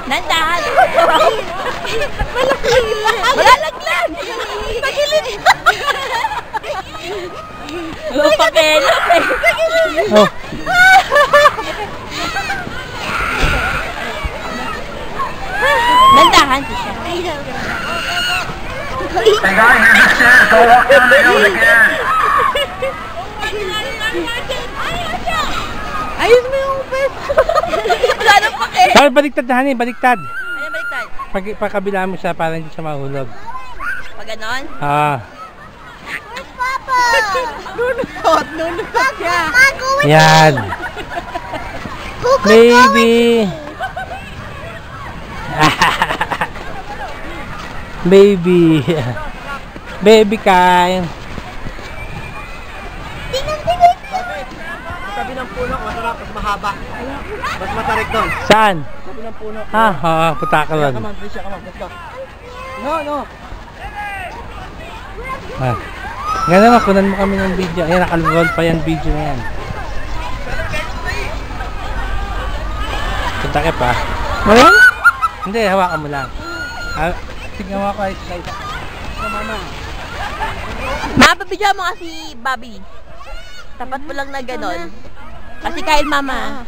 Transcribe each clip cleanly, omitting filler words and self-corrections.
Nandahan. Malalaglag. Pagilid. Pakelap eh. Oh. Nandahan siya. Hey guys, here's the stairs. Go walk down the hill again. Ayos mo yung upit. Wala nang pake. Bakit baliktad na Hani? Baliktad. Ano yung baliktad? Pagkabila mo siya para hindi siya mahulog. Pag ganon? Papa! Nunukot siya. Yan. Baby. Baby. Baby kind. Sabi ng puno, masarap, mas mahaba. Mas matarik doon. Saan? Sabi ng puno. Puta ka lang. Come on, please, come on, let's go. No. Ganun mo, kunan mo kami ng video. Ayan, naka-roll pa yan video na yan. Punta ka pa. Marin? Hindi, hawakan mo lang. Tignan mo ako ay slide. Mapapidya mo kasi Bobby. Tapat mo lang na ganon. Kasi kain mama.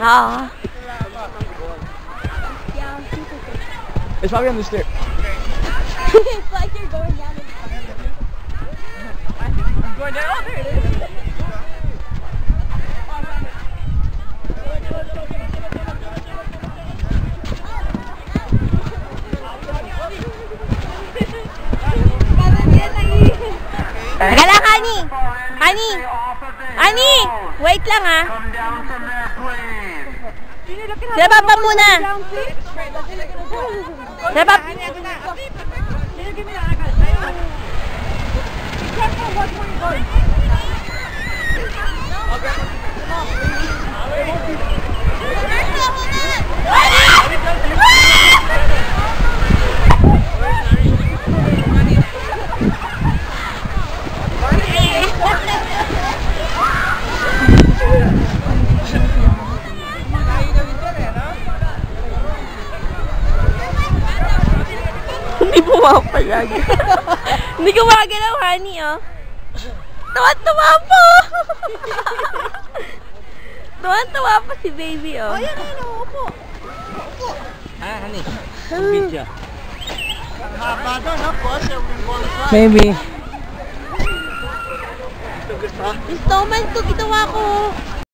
Wow! It's probably on the stair. It's like you're going down the I'm going down. Oh, there it is. Teka lang, Hani! Hani! Wait lang, ha? Sila papa muna! Sila papa... Hindi pumapayag. Hindi ko magalaw, Hani, oh. Tuwan-tuwa po! Tuwan-tuwa po si baby, oh. Ayan, upo. Hani? Video. Haba doon, ha? Maybe. Snowman to, ginawa ko.